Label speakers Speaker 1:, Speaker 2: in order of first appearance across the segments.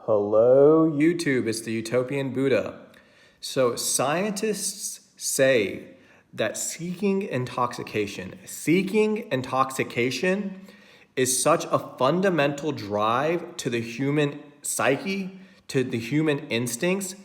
Speaker 1: Hello, YouTube. It's the Utopian Buddha. So scientists say that seeking intoxication is such a fundamental drive to the human psyche, to the human instincts,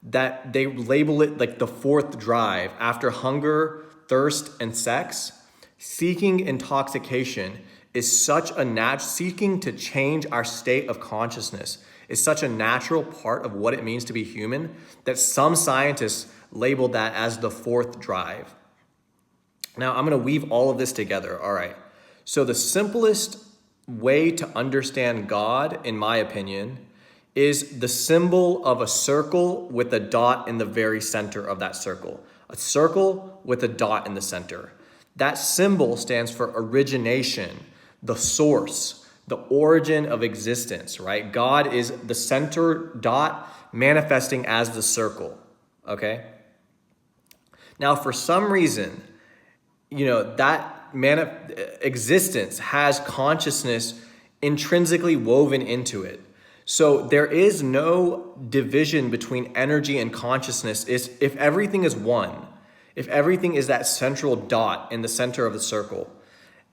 Speaker 1: that they label it like the fourth drive after hunger, thirst, and sex. Seeking intoxication is such a seeking to change our state of consciousness is such a natural part of what it means to be human that some scientists label that as the fourth drive. Now, I'm going to weave all of this together. All right. So the simplest way to understand God, in my opinion, is the symbol of a circle with a dot in the very center of that circle. A circle with a dot in the center. That symbol stands for origination, the source, the origin of existence, right? God is the center dot manifesting as the circle, okay? Now, for some reason, that existence has consciousness intrinsically woven into it. So there is no division between energy and consciousness if everything is one, if everything is that central dot in the center of the circle,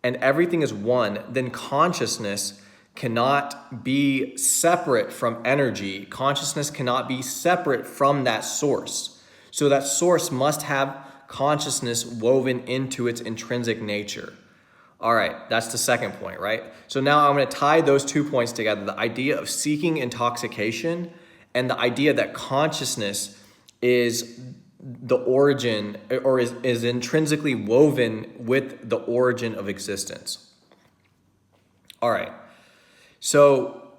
Speaker 1: and everything is one, then consciousness cannot be separate from energy. Consciousness cannot be separate from that source. So that source must have consciousness woven into its intrinsic nature. All right, that's the second point, right? So now I'm going to tie those 2 points together, the idea of seeking intoxication and the idea that consciousness is the origin or is intrinsically woven with the origin of existence. All right. So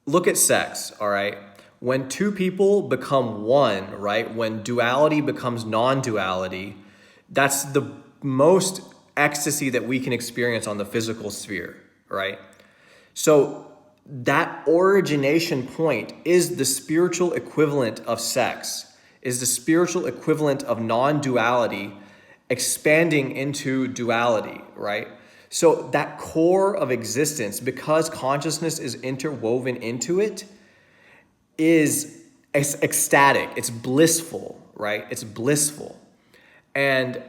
Speaker 1: look at sex, all right? When two people become one, right? When duality becomes non-duality, that's the most ecstasy that we can experience on the physical sphere, right? So that origination point is the spiritual equivalent of sex, is the spiritual equivalent of non-duality expanding into duality, right? So that core of existence, because consciousness is interwoven into it, is ecstatic, it's blissful, right? It's blissful. And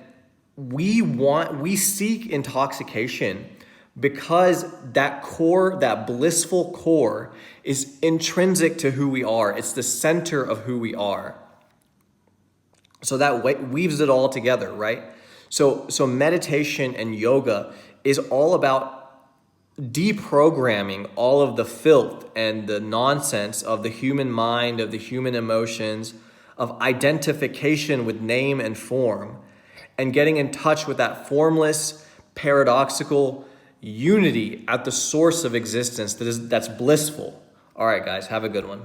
Speaker 1: we seek intoxication because that core, that blissful core, is intrinsic to who we are. It's the center of who we are. So that weaves it all together, right? So meditation and yoga is all about deprogramming all of the filth and the nonsense of the human mind, of the human emotions, of identification with name and form, and getting in touch with that formless, paradoxical unity at the source of existence that's blissful. All right, guys, have a good one.